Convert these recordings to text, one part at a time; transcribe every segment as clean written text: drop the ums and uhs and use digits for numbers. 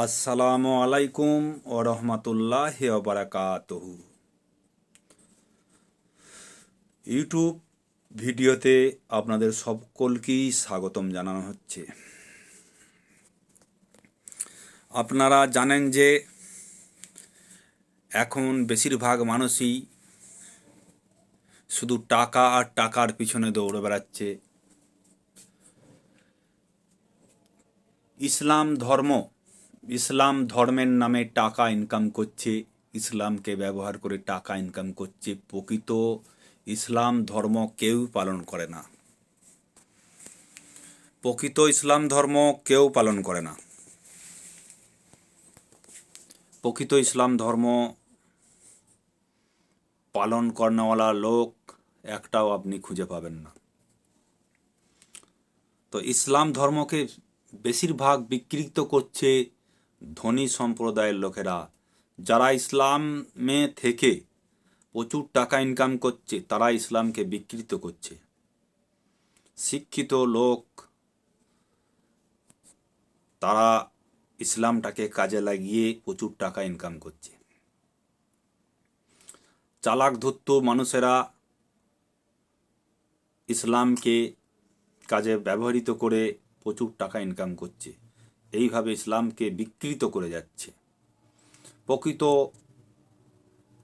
আসসালামু আলাইকুম ও রহমতুল্লাহি ওয়া বারাকাতুহু। ইউটিউব ভিডিওতে আপনাদের সকলকেই স্বাগতম জানানো হচ্ছে। আপনারা জানেন যে এখন বেশিরভাগ মানুষই শুধু টাকা আর টাকার পিছনে দৌড়ে বেড়াচ্ছে। ইসলাম ধর্মের নামে টাকা ইনকাম করছে, ইসলামকে ব্যবহার করে টাকা ইনকাম করছে। প্রকৃত ইসলাম ধর্ম কেউ পালন করে না। প্রকৃত ইসলাম ধর্ম কেউ পালন করে না। প্রকৃত ইসলাম ধর্ম পালন করানোওয়ালা লোক একটাও আপনি খুঁজে পাবেন না। তো ইসলাম ধর্মকে বেশিরভাগ বিকৃত করছে ধনী সম্প্রদায়ের লোকেরা, যারা ইসলামে থেকে প্রচুর টাকা ইনকাম করছে, তারা ইসলামকে বিকৃত করছে। শিক্ষিত লোক তারা ইসলামটাকে কাজে লাগিয়ে প্রচুর টাকা ইনকাম করছে। চালাক ধূর্ত মানুষেরা ইসলামকে কাজে ব্যবহৃত করে প্রচুর টাকা ইনকাম করছে। এইভাবে ইসলামকে বিকৃত করে যাচ্ছে। প্রকৃত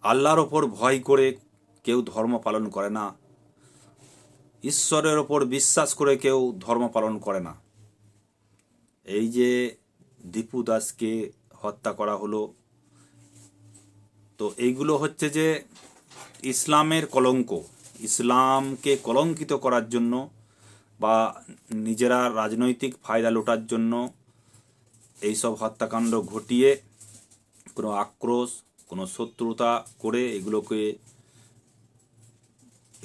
আল্লাহর ওপর ভয় করে কেউ ধর্ম পালন করে না। ঈশ্বরের ওপর বিশ্বাস করে কেউ ধর্ম পালন করে না। এই যে দীপু দাসকে হত্যা করা হলো, তো এইগুলো হচ্ছে যে ইসলামের কলঙ্ক। ইসলামকে কলঙ্কিত করার জন্য বা নিজেরা রাজনৈতিক ফায়দা লোটার জন্য এইসব হত্যাকাণ্ড ঘটিয়ে কোনো আক্রোশ, কোনো শত্রুতা করে এগুলোকে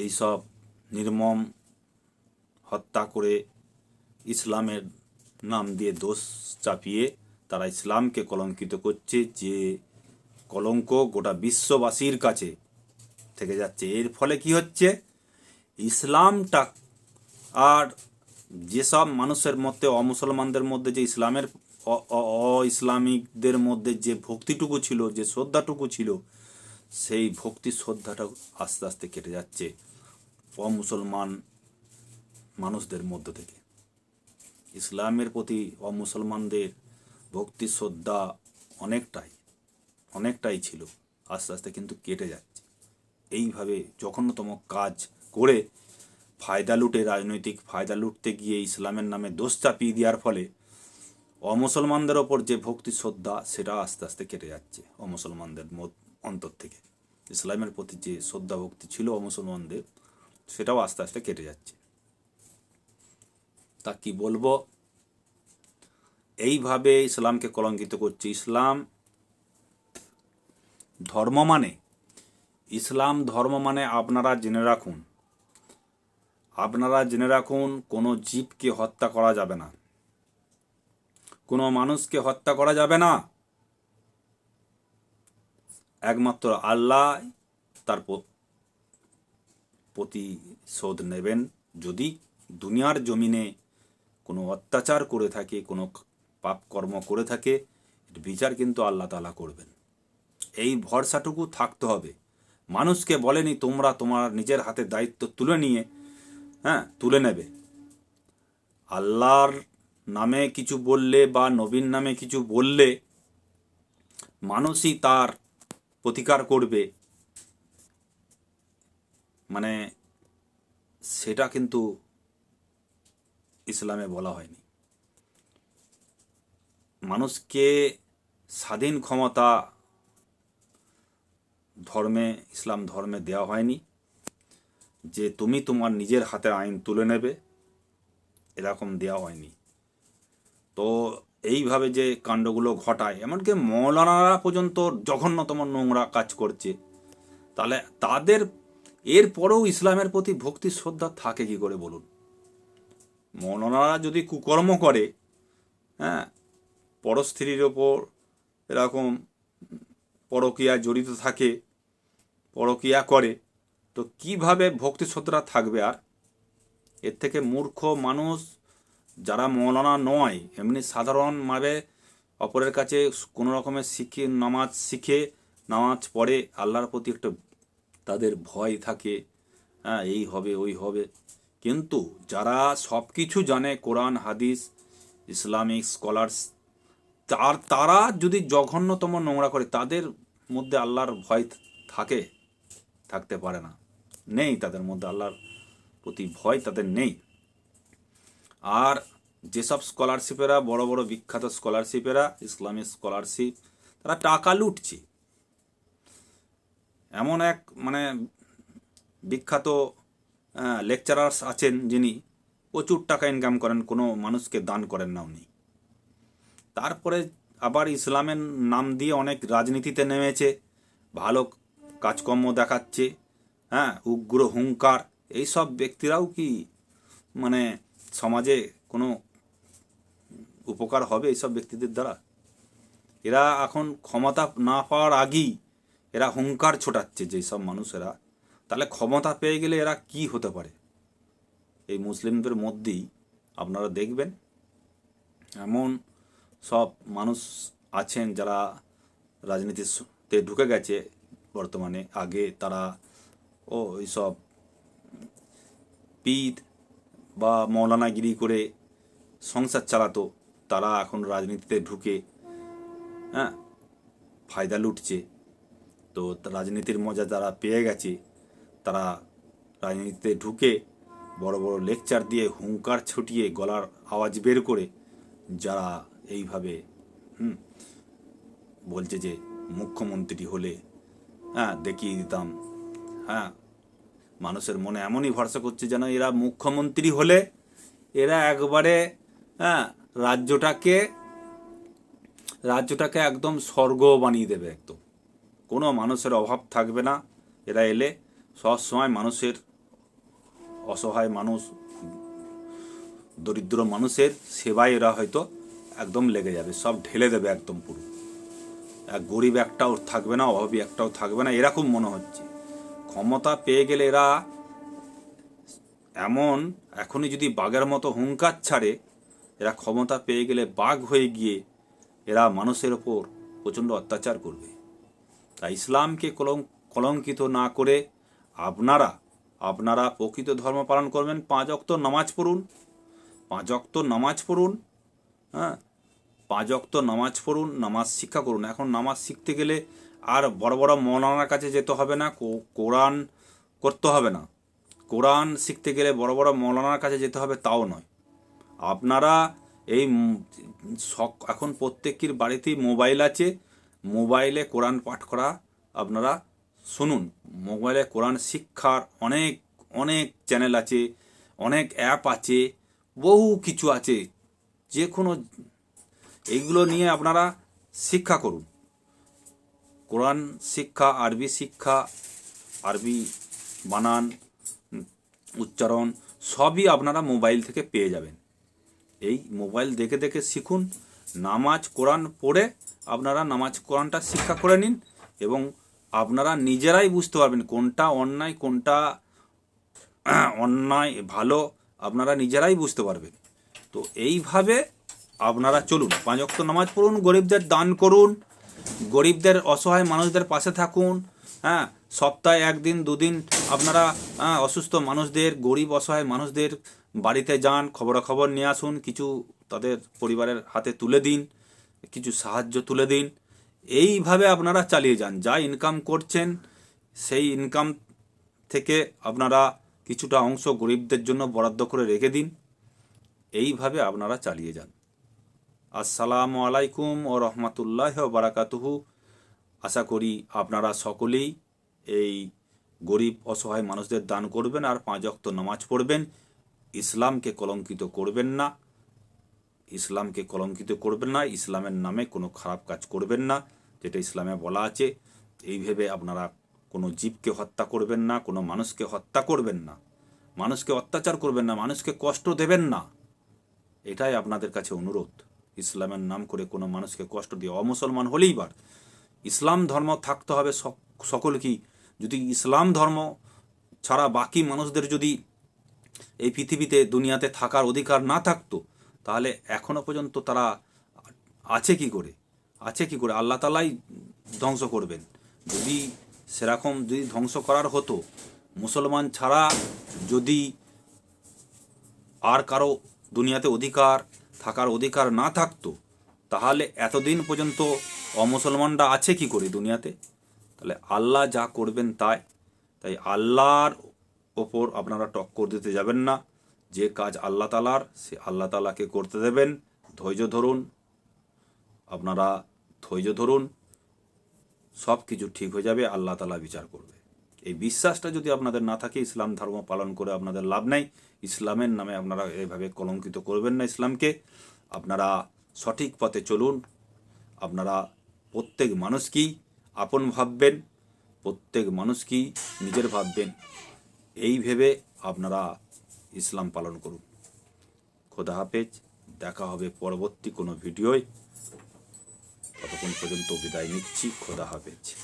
এইসব নির্মম হত্যা করে ইসলামের নাম দিয়ে দোষ চাপিয়ে তারা ইসলামকে কলঙ্কিত করছে, যে কলঙ্ক গোটা বিশ্ববাসীর কাছে থেকে যাচ্ছে। এর ফলে কি হচ্ছে, ইসলামটা আর যেসব মানুষের মধ্যে, অমুসলমানদের মধ্যে যে ইসলামের ইসলামিকদের মধ্যে যে ভক্তিটুকু ছিল, যে শ্রদ্ধাটুকু ছিল, সেই ভক্তি শ্রদ্ধাটা আস্তে আস্তে কেটে যাচ্ছে অমুসলমান মানুষদের মধ্য থেকে। ইসলামের প্রতি অমুসলমানদের ভক্তি শ্রদ্ধা অনেকটাই ছিল, আস্তে আস্তে কিন্তু কেটে যাচ্ছে। এইভাবে জঘন্যতম কাজ করে ফায়দা লুটে, রাজনৈতিক ফায়দা লুটতে গিয়ে ইসলামের নামে দোষ চাপিয়ে দেওয়ার ফলে অমুসলমানদের ওপর যে ভক্তি শ্রদ্ধা, সেটা আস্তে আস্তে কেটে যাচ্ছে অমুসলমানদের অন্তর থেকে। ইসলামের প্রতি যে শ্রদ্ধা ভক্তি ছিল অমুসলমানদের, সেটাও আস্তে আস্তে কেটে যাচ্ছে। তা কি বলবো, এইভাবে ইসলামকে কলঙ্কিত করছে। ইসলাম ধর্ম মানে আপনারা জেনে রাখুন, কোনো জীবকে হত্যা করা যাবে না, কোনো মানুষকে হত্যা করা যাবে না। একমাত্র আল্লাহ তার প্রতিশোধ নেবেন। যদি দুনিয়ার জমিনে কোনো অত্যাচার করে থাকে, কোনো পাপ কর্ম করে থাকে, এর বিচার কিন্তু আল্লাহ তাআলা করবেন। এই ভরসাটুকু থাকতে হবে। মানুষকে বলেনি তোমরা তোমার নিজের হাতে দায়িত্ব তুলে নেবে। আল্লাহর নামে কিছু বললে বা নবীর নামে কিছু বললে মানুষই তার প্রতিকার করবে, মানে সেটা কিন্তু ইসলামে বলা হয়নি। মানুষকে স্বাধীন ক্ষমতা ইসলাম ধর্মে দেওয়া হয়নি যে তুমি তোমার নিজের হাতে আইন তুলে নেবে, এরকম দেওয়া হয়নি। তো এইভাবে যে কাণ্ডগুলো ঘটায়, এমনকি মৌলানারা পর্যন্ত জঘন্যতম নোংরা কাজ করছে, তাহলে তাদের এরপরেও ইসলামের প্রতি ভক্তি শ্রদ্ধা থাকে কি করে বলুন? মৌলানারা যদি কুকর্ম করে, পরস্ত্রীর ওপর এরকম পরকীয়ায় জড়িত থাকে, পরকীয়া করে, তো কিভাবে ভক্তি শ্রদ্ধা থাকবে? আর এর থেকে মূর্খ মানুষ যারা মৌলানা নয়, এমনি সাধারণভাবে অপরের কাছে কোনো রকমের শিখে নামাজ পড়ে, আল্লাহর প্রতি একটা তাদের ভয় থাকে, হ্যাঁ এই হবে ওই হবে। কিন্তু যারা সব কিছু জানে, কোরআন হাদিস ইসলামিক স্কলার্স, তারা যদি জঘন্যতম নোংরা করে, তাদের মধ্যে আল্লাহর ভয় থাকতে পারে না, নেই তাদের মধ্যে আল্লাহর প্রতি ভয় তাদের নেই। আর যেসব স্কলারশিপেরা বড় বড় বিখ্যাত স্কলারশিপেরা, ইসলামিক স্কলারশিপ, তারা টাকা লুটছে। এমন এক বিখ্যাত লেকচারার্স আছেন যিনি প্রচুর টাকা ইনকাম করেন, কোনো মানুষকে দান করেন না উনি। তারপরে আবার ইসলামের নাম দিয়ে অনেক রাজনীতিতে নেমেছে, ভালো কাজকর্ম দেখাচ্ছে, হ্যাঁ উগ্র হুঙ্কার। এইসব ব্যক্তিরাও কি সমাজে কোনো উপকার হবে এইসব ব্যক্তিদের দ্বারা? এরা এখন ক্ষমতা না পাওয়ার আগেই এরা হুঙ্কার ছোটাচ্ছে যেসব মানুষেরা, তাহলে ক্ষমতা পেয়ে গেলে এরা কি হতে পারে? এই মুসলিমদের মধ্যেই আপনারা দেখবেন এমন সব মানুষ আছেন যারা রাজনীতিতে ঢুকে গেছে বর্তমানে। আগে তারা এইসব পীর বা মৌলানাগিরি করে সংসার চালাতো, তারা এখন রাজনীতিতে ঢুকে ফায়দা লুটছে। তো রাজনীতির মজা যারা পেয়ে গেছে, তারা রাজনীতিতে ঢুকে বড় বড় লেকচার দিয়ে হুঙ্কার ছুটিয়ে গলার আওয়াজ বের করে যারা এইভাবে বলছে যে মুখ্যমন্ত্রী হলে দেখিয়ে দিতাম, মানুষের মনে এমনই ভরসা করছে যেন এরা মুখ্যমন্ত্রী হলে এরা একবারে রাজ্যটাকে একদম স্বর্গ বানিয়ে দেবে, একদম কোনো মানুষের অভাব থাকবে না। এরা এলে সবসময় মানুষের, অসহায় মানুষ, দরিদ্র মানুষের সেবায় এরা হয়তো একদম লেগে যাবে, সব ঢেলে দেবে একদম পুরো। গরিব একটাও থাকবে না, অভাবী একটাও থাকবে না, এরকম মনে হচ্ছে। ক্ষমতা পেয়ে গেলে এরা এখনই যদি বাঘের মতো হুঙ্কার ছাড়ে, এরা ক্ষমতা পেয়ে গেলে বাঘ হয়ে গিয়ে এরা মানুষের ওপর প্রচণ্ড অত্যাচার করবে। তাই ইসলামকে কলঙ্কিত না করে আপনারা প্রকৃত ধর্ম পালন করবেন। 5 ওয়াক্ত নামাজ পড়ুন, 5 ওয়াক্ত নামাজ পড়ুন, 5 ওয়াক্ত নামাজ পড়ুন, নামাজ শিক্ষা করুন। এখন নামাজ শিখতে গেলে আর বড় বড় মৌলানার কাছে যেতে হবে না, কোরআন করতে হবে না। কোরআন শিখতে গেলে বড় বড় মৌলানার কাছে যেতে হবে তাও নয়। আপনারা এখন প্রত্যেকের বাড়িতেই মোবাইল আছে, মোবাইলে কোরআন পাঠ করা আপনারা শুনুন। মোবাইলে কোরআন শিক্ষার অনেক অনেক চ্যানেল আছে, অনেক অ্যাপ আছে, বহু কিছু আছে। যে কোনো এইগুলো নিয়ে আপনারা শিক্ষা করুন। কোরআন শিক্ষা, আরবি বানান, উচ্চারণ সবই আপনারা মোবাইল থেকে পেয়ে যাবেন। এই মোবাইল দেখে দেখে শিখুন। নামাজ কোরআন পড়ে আপনারা নামাজ কোরআনটা শিক্ষা করে নিন, এবং আপনারা নিজেরাই বুঝতে পারবেন কোনটা অন্যায়, কোনটা ভালো, আপনারা নিজেরাই বুঝতে পারবেন। তো এইভাবে আপনারা চলুন, 5 ওয়াক্ত নামাজ পড়ুন, গরিবদের দান করুন, গরিবদের অসহায় মানুষদের পাশে থাকুন। সপ্তাহে 1 দিন 2 দিন আপনারা অসুস্থ মানুষদের, গরিব অসহায় মানুষদের বাড়িতে যান, খবরাখবর নিয়ে আসুন, কিছু তাদের পরিবারের হাতে তুলে দিন, কিছু সাহায্য তুলে দিন। এইভাবে আপনারা চালিয়ে যান। যা ইনকাম করছেন সেই ইনকাম থেকে আপনারা কিছুটা অংশ গরিবদের জন্য বরাদ্দ করে রেখে দিন। এইভাবে আপনারা চালিয়ে যান। আসসালামু আলাইকুম ও রহমতুল্লাহ বারাকাতুহু। আশা করি আপনারা সকলেই এই গরিব অসহায় মানুষদের দান করবেন আর 5 ওয়াক্ত নামাজ পড়বেন। ইসলামকে কলঙ্কিত করবেন না, ইসলামের নামে কোনো খারাপ কাজ করবেন না, যেটা ইসলামে বলা আছে। এই ভেবে আপনারা কোনো জীবকে হত্যা করবেন না, কোনো মানুষকে হত্যা করবেন না, মানুষকে অত্যাচার করবেন না, মানুষকে কষ্ট দেবেন না। এটাই আপনাদের কাছে অনুরোধ। ইসলামের নাম করে কোনো মানুষকে কষ্ট দিয়ে, অমুসলমান হলেই বার, ইসলাম ধর্ম থাকতে হবে সকলকেই। যদি ইসলাম ধর্ম ছাড়া বাকি মানুষদের যদি এই পৃথিবীতে দুনিয়াতে থাকার অধিকার না থাকতো, তাহলে এখনো পর্যন্ত তারা আছে কি করে? আল্লাহ তাআলাই ধ্বংস করবেন। যদি সেরকম যদি ধ্বংস করার হতো, মুসলমান ছাড়া যদি আর কারো দুনিয়াতে থাকার অধিকার না থাকতো, তাহলে এতদিন পর্যন্ত অমুসলমানরা আছে কি করে দুনিয়াতে? তাহলে আল্লাহ যা করবেন তাই আল্লাহর ওপর আপনারা টক্কর দিতে যাবেন না। যে কাজ আল্লাহ তাআলার, সে আল্লাহ তাআলাকে করতে দেবেন। ধৈর্য ধরুন, আপনারা ধৈর্য ধরুন, সব কিছু ঠিক হয়ে যাবে, আল্লাহ তাআলা বিচার করবে। এই বিশ্বাসটা যদি আপনাদের না থাকে, ইসলাম ধর্ম পালন করে আপনাদের লাভ নাই। ইসলামের নামে আপনারা এইভাবে কলঙ্কিত করবেন না ইসলামকে। আপনারা সঠিক পথে চলুন। আপনারা প্রত্যেক মানুষকেই আপন ভাববেন, প্রত্যেক মানুষকেই নিজের ভাববেন। এই ভেবে আপনারা ইসলাম পালন করুন। খোদা হাফেজ। দেখা হবে পরবর্তী কোনো ভিডিওয়। ততক্ষণ পর্যন্ত বিদায় নিচ্ছি। খোদা হাফেজ।